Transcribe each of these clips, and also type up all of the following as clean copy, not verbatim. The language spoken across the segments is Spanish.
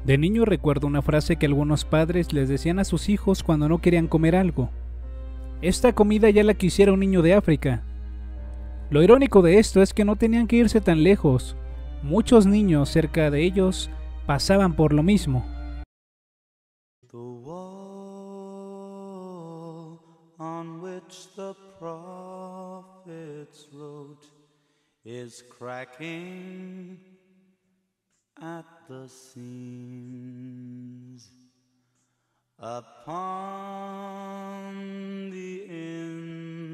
De niño recuerdo una frase que algunos padres les decían a sus hijos cuando no querían comer algo. Esta comida ya la quisiera un niño de África. Lo irónico de esto es que no tenían que irse tan lejos. Muchos niños cerca de ellos pasaban por lo mismo. The wall on which the prophets wrote is cracking at the seams. Upon the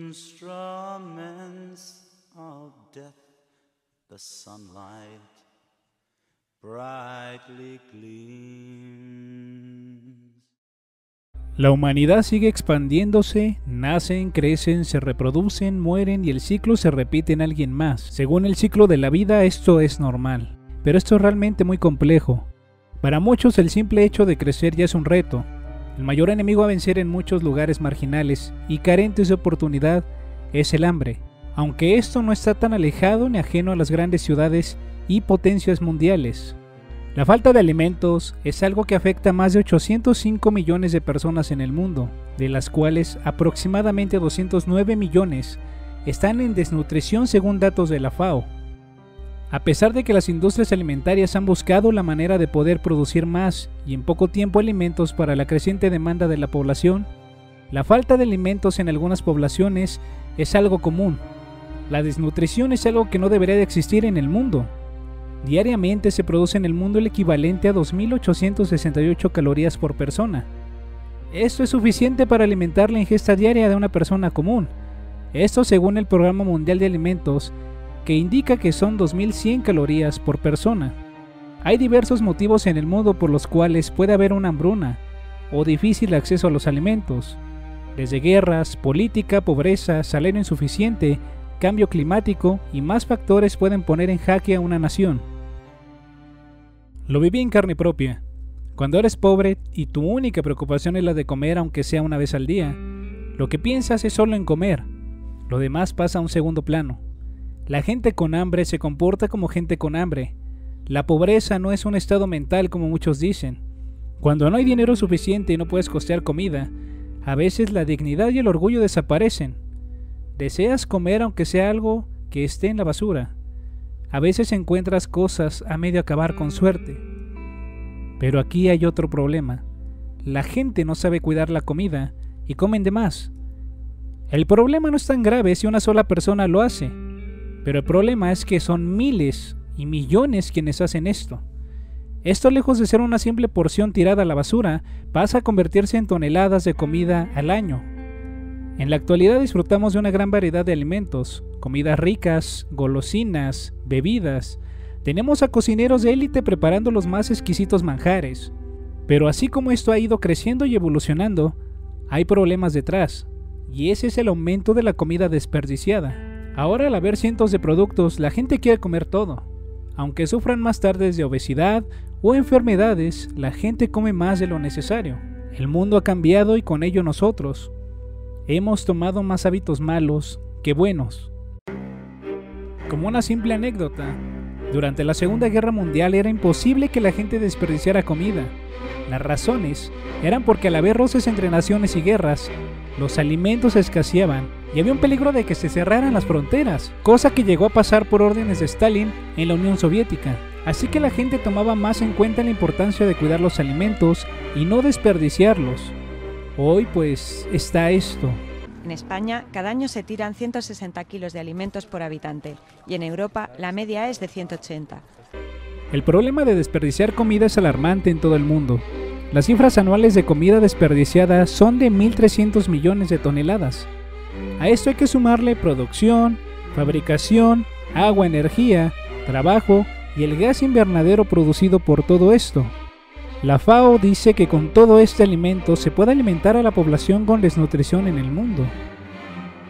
instruments of death, the sunlight brightly gleams. La humanidad sigue expandiéndose, nacen, crecen, se reproducen, mueren y el ciclo se repite en alguien más. Según el ciclo de la vida, esto es normal, pero esto es realmente muy complejo. Para muchos el simple hecho de crecer ya es un reto. El mayor enemigo a vencer en muchos lugares marginales y carentes de oportunidad es el hambre, aunque esto no está tan alejado ni ajeno a las grandes ciudades y potencias mundiales. La falta de alimentos es algo que afecta a más de 805 millones de personas en el mundo, de las cuales aproximadamente 209 millones están en desnutrición según datos de la FAO. A pesar de que las industrias alimentarias han buscado la manera de poder producir más y en poco tiempo alimentos para la creciente demanda de la población, la falta de alimentos en algunas poblaciones es algo común. La desnutrición es algo que no debería de existir en el mundo. Diariamente se produce en el mundo el equivalente a 2.868 calorías por persona. Esto es suficiente para alimentar la ingesta diaria de una persona común. Esto según el Programa Mundial de Alimentos, que indica que son 2.100 calorías por persona. Hay diversos motivos en el mundo por los cuales puede haber una hambruna o difícil acceso a los alimentos, desde guerras, política, pobreza, salario insuficiente, cambio climático y más factores pueden poner en jaque a una nación. Lo viví en carne propia. Cuando eres pobre y tu única preocupación es la de comer aunque sea una vez al día, lo que piensas es solo en comer, lo demás pasa a un segundo plano. La gente con hambre se comporta como gente con hambre. La pobreza no es un estado mental como muchos dicen. Cuando no hay dinero suficiente y no puedes costear comida, a veces la dignidad y el orgullo desaparecen. Deseas comer aunque sea algo que esté en la basura. A veces encuentras cosas a medio acabar con suerte. Pero aquí hay otro problema. La gente no sabe cuidar la comida y comen de más. El problema no es tan grave si una sola persona lo hace. Pero el problema es que son miles y millones quienes hacen esto. Esto, lejos de ser una simple porción tirada a la basura, pasa a convertirse en toneladas de comida al año. En la actualidad disfrutamos de una gran variedad de alimentos, comidas ricas, golosinas, bebidas. Tenemos a cocineros de élite preparando los más exquisitos manjares. Pero así como esto ha ido creciendo y evolucionando, hay problemas detrás, y ese es el aumento de la comida desperdiciada. Ahora, al haber cientos de productos, la gente quiere comer todo. Aunque sufran más tarde de obesidad o enfermedades, la gente come más de lo necesario. El mundo ha cambiado y con ello nosotros. Hemos tomado más hábitos malos que buenos. Como una simple anécdota, durante la Segunda Guerra Mundial era imposible que la gente desperdiciara comida. Las razones eran porque al haber roces entre naciones y guerras, los alimentos escaseaban y había un peligro de que se cerraran las fronteras, cosa que llegó a pasar por órdenes de Stalin en la Unión Soviética. Así que la gente tomaba más en cuenta la importancia de cuidar los alimentos y no desperdiciarlos. Hoy pues está esto. En España, cada año se tiran 160 kilos de alimentos por habitante y en Europa la media es de 180. El problema de desperdiciar comida es alarmante en todo el mundo. Las cifras anuales de comida desperdiciada son de 1.300 millones de toneladas. A esto hay que sumarle producción, fabricación, agua, energía, trabajo y el gas invernadero producido por todo esto. La FAO dice que con todo este alimento se puede alimentar a la población con desnutrición en el mundo.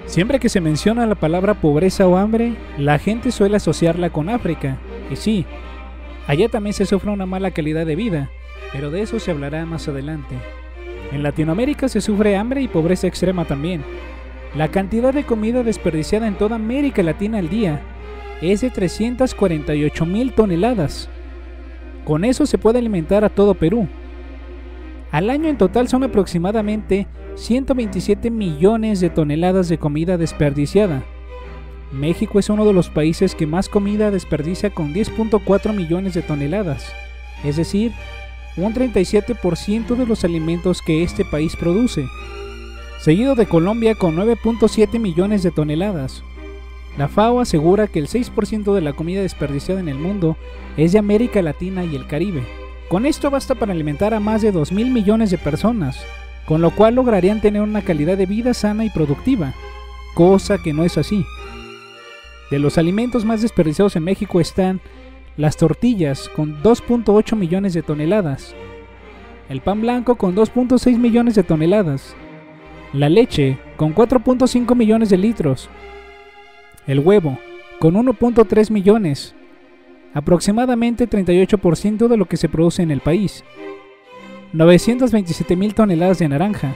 Siempre que se menciona la palabra pobreza o hambre, la gente suele asociarla con África, y sí, allá también se sufre una mala calidad de vida, pero de eso se hablará más adelante. En Latinoamérica se sufre hambre y pobreza extrema también. La cantidad de comida desperdiciada en toda América Latina al día es de 348.000 toneladas. Con eso se puede alimentar a todo Perú. Al año en total son aproximadamente 127 millones de toneladas de comida desperdiciada. México es uno de los países que más comida desperdicia con 10.4 millones de toneladas, es decir, un 37% de los alimentos que este país produce, seguido de Colombia con 9.7 millones de toneladas. La FAO asegura que el 6% de la comida desperdiciada en el mundo es de América Latina y el Caribe. Con esto basta para alimentar a más de 2.000 millones de personas, con lo cual lograrían tener una calidad de vida sana y productiva, cosa que no es así. De los alimentos más desperdiciados en México están las tortillas con 2.8 millones de toneladas, el pan blanco con 2.6 millones de toneladas, la leche con 4.5 millones de litros, el huevo con 1.3 millones, aproximadamente 38% de lo que se produce en el país, 927.000 toneladas de naranja,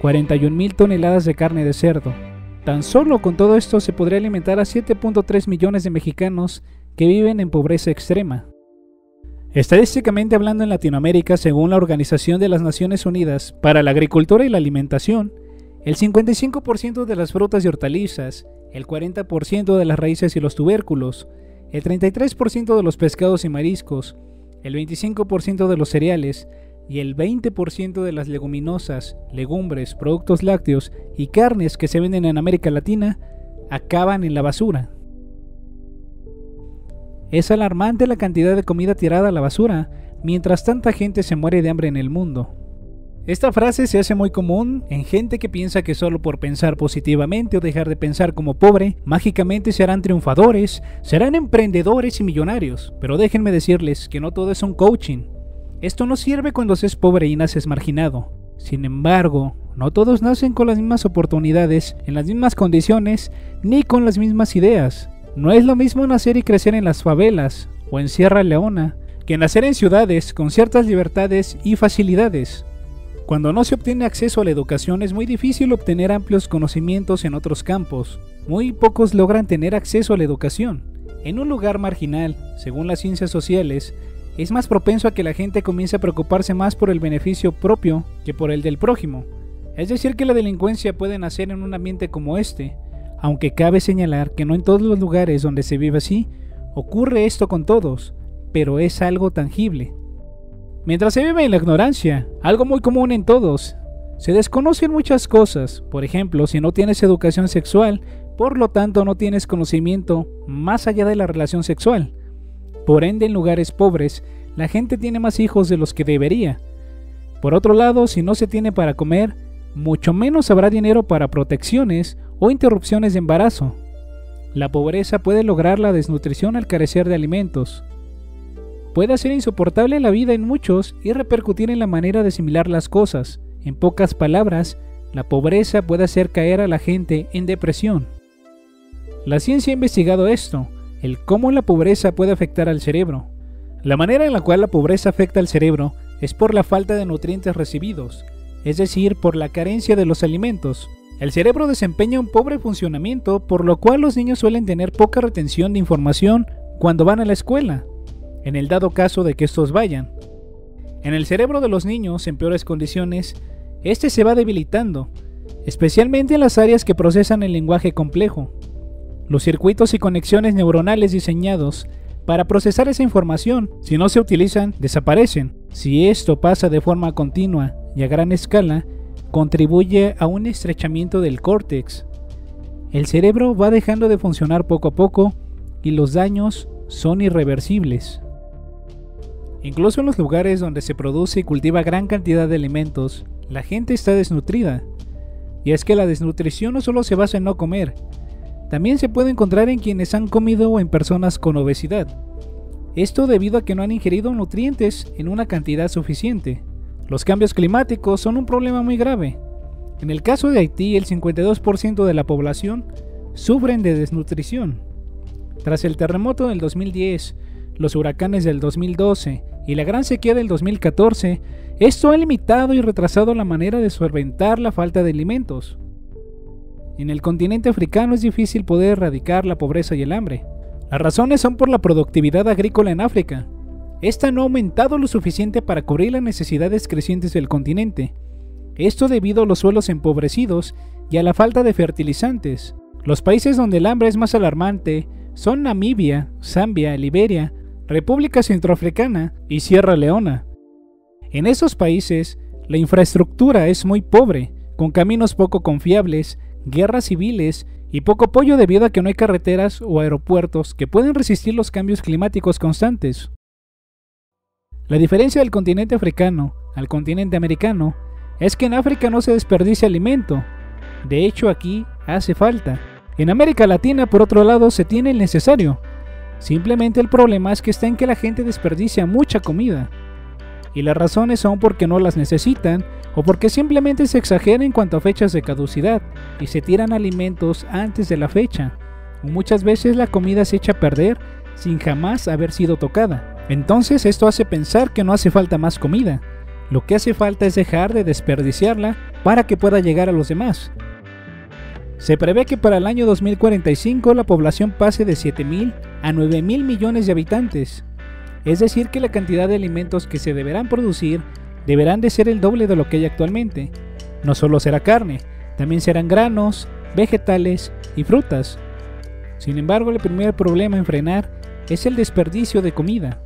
41.000 toneladas de carne de cerdo. Tan solo con todo esto se podría alimentar a 7.3 millones de mexicanos que viven en pobreza extrema. Estadísticamente hablando, en Latinoamérica, según la Organización de las Naciones Unidas para la Agricultura y la Alimentación, el 55% de las frutas y hortalizas, el 40% de las raíces y los tubérculos, el 33% de los pescados y mariscos, el 25% de los cereales y el 20% de las leguminosas, legumbres, productos lácteos y carnes que se venden en América Latina acaban en la basura. Es alarmante la cantidad de comida tirada a la basura, mientras tanta gente se muere de hambre en el mundo. Esta frase se hace muy común en gente que piensa que solo por pensar positivamente o dejar de pensar como pobre, mágicamente serán triunfadores, serán emprendedores y millonarios. Pero déjenme decirles que no todo es un coaching. Esto no sirve cuando se es pobre y naces marginado. Sin embargo, no todos nacen con las mismas oportunidades, en las mismas condiciones, ni con las mismas ideas. No es lo mismo nacer y crecer en las favelas o en Sierra Leona que nacer en ciudades con ciertas libertades y facilidades. Cuando no se obtiene acceso a la educación es muy difícil obtener amplios conocimientos en otros campos. Muy pocos logran tener acceso a la educación. En un lugar marginal, según las ciencias sociales, es más propenso a que la gente comience a preocuparse más por el beneficio propio que por el del prójimo. Es decir, que la delincuencia puede nacer en un ambiente como este, aunque cabe señalar que no en todos los lugares donde se vive así, ocurre esto con todos, pero es algo tangible. Mientras se vive en la ignorancia, algo muy común en todos, se desconocen muchas cosas. Por ejemplo, si no tienes educación sexual, por lo tanto no tienes conocimiento más allá de la relación sexual. Por ende, en lugares pobres, la gente tiene más hijos de los que debería. Por otro lado, si no se tiene para comer, mucho menos habrá dinero para protecciones o interrupciones de embarazo. La pobreza puede lograr la desnutrición al carecer de alimentos. Puede hacer insoportable la vida en muchos y repercutir en la manera de asimilar las cosas. En pocas palabras, la pobreza puede hacer caer a la gente en depresión. La ciencia ha investigado esto, el cómo la pobreza puede afectar al cerebro. La manera en la cual la pobreza afecta al cerebro es por la falta de nutrientes recibidos, es decir, por la carencia de los alimentos. El cerebro desempeña un pobre funcionamiento, por lo cual los niños suelen tener poca retención de información cuando van a la escuela, en el dado caso de que estos vayan. En el cerebro de los niños en peores condiciones, este se va debilitando, especialmente en las áreas que procesan el lenguaje complejo. Los circuitos y conexiones neuronales diseñados para procesar esa información, si no se utilizan, desaparecen. Si esto pasa de forma continua y a gran escala, contribuye a un estrechamiento del córtex. El cerebro va dejando de funcionar poco a poco y los daños son irreversibles. Incluso en los lugares donde se produce y cultiva gran cantidad de alimentos, la gente está desnutrida. Y es que la desnutrición no solo se basa en no comer, también se puede encontrar en quienes han comido o en personas con obesidad. Esto debido a que no han ingerido nutrientes en una cantidad suficiente. Los cambios climáticos son un problema muy grave. En el caso de Haití, el 52% de la población sufren de desnutrición. Tras el terremoto del 2010, los huracanes del 2012 y la gran sequía del 2014, esto ha limitado y retrasado la manera de solventar la falta de alimentos. En el continente africano es difícil poder erradicar la pobreza y el hambre. Las razones son por la productividad agrícola en África. Esta no ha aumentado lo suficiente para cubrir las necesidades crecientes del continente. Esto debido a los suelos empobrecidos y a la falta de fertilizantes. Los países donde el hambre es más alarmante son Namibia, Zambia, Liberia, República Centroafricana y Sierra Leona. En esos países, la infraestructura es muy pobre, con caminos poco confiables, guerras civiles y poco apoyo debido a que no hay carreteras o aeropuertos que pueden resistir los cambios climáticos constantes. La diferencia del continente africano al continente americano es que en África no se desperdicia alimento. De hecho, aquí hace falta. En América Latina, por otro lado, se tiene el necesario. Simplemente el problema es que está en que la gente desperdicia mucha comida. Y las razones son porque no las necesitan o porque simplemente se exagera en cuanto a fechas de caducidad y se tiran alimentos antes de la fecha. Muchas veces la comida se echa a perder sin jamás haber sido tocada. Entonces esto hace pensar que no hace falta más comida. Lo que hace falta es dejar de desperdiciarla para que pueda llegar a los demás. Se prevé que para el año 2045 la población pase de 7.000 a 9.000 millones de habitantes. Es decir que la cantidad de alimentos que se deberán producir deberán de ser el doble de lo que hay actualmente. No solo será carne, también serán granos, vegetales y frutas. Sin embargo, el primer problema en frenar es el desperdicio de comida.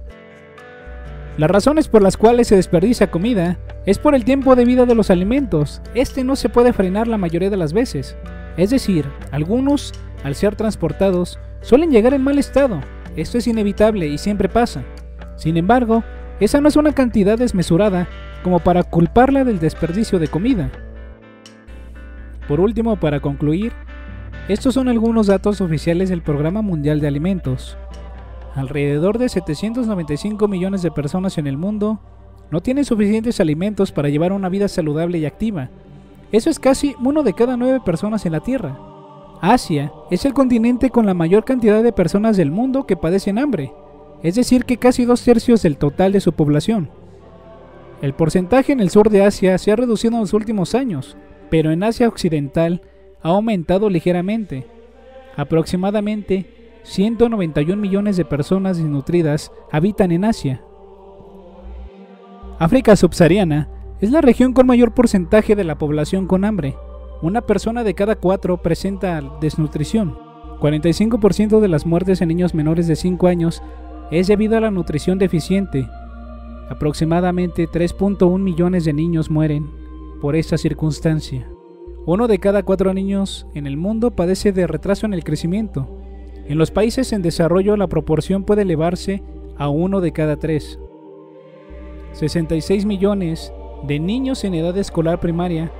Las razones por las cuales se desperdicia comida es por el tiempo de vida de los alimentos. Este no se puede frenar la mayoría de las veces. Es decir, algunos, al ser transportados, suelen llegar en mal estado. Esto es inevitable y siempre pasa. Sin embargo, esa no es una cantidad desmesurada como para culparla del desperdicio de comida. Por último, para concluir, estos son algunos datos oficiales del Programa Mundial de Alimentos. Alrededor de 795 millones de personas en el mundo no tienen suficientes alimentos para llevar una vida saludable y activa. Eso es casi 1 de cada 9 personas en la Tierra. Asia es el continente con la mayor cantidad de personas del mundo que padecen hambre, es decir que casi 2/3 del total de su población. El porcentaje en el sur de Asia se ha reducido en los últimos años, pero en Asia Occidental ha aumentado ligeramente. Aproximadamente 191 millones de personas desnutridas habitan en Asia. África subsahariana es la región con mayor porcentaje de la población con hambre. Una persona de cada 4 presenta desnutrición. 45% de las muertes en niños menores de 5 años es debido a la nutrición deficiente. Aproximadamente 3.1 millones de niños mueren por esta circunstancia. 1 de cada 4 niños en el mundo padece de retraso en el crecimiento. En los países en desarrollo la proporción puede elevarse a 1 de cada 3. 66 millones de niños en edad escolar primaria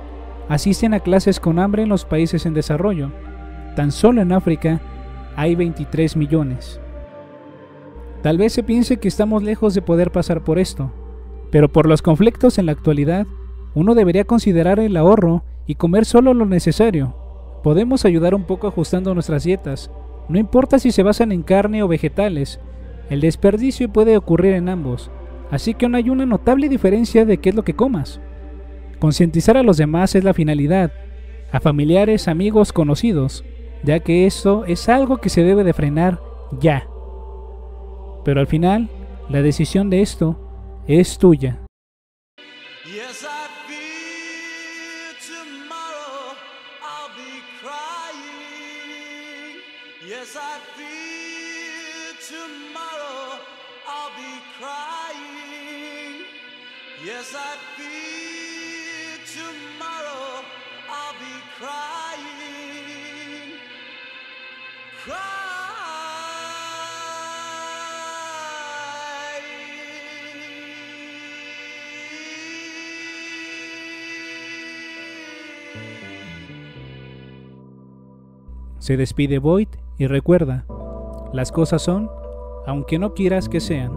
asisten a clases con hambre en los países en desarrollo. Tan solo en África hay 23 millones. Tal vez se piense que estamos lejos de poder pasar por esto, pero por los conflictos en la actualidad, uno debería considerar el ahorro y comer solo lo necesario. Podemos ayudar un poco ajustando nuestras dietas, no importa si se basan en carne o vegetales. El desperdicio puede ocurrir en ambos, así que no hay una notable diferencia de qué es lo que comas. Concientizar a los demás es la finalidad, a familiares, amigos, conocidos, ya que eso es algo que se debe de frenar ya. Pero al final, la decisión de esto es tuya. Yes, I fear tomorrow I'll be crying. Yes, I fear tomorrow I'll be crying. Yes, I fear tomorrow I'll be crying. Se despide Void y recuerda, las cosas son, aunque no quieras que sean.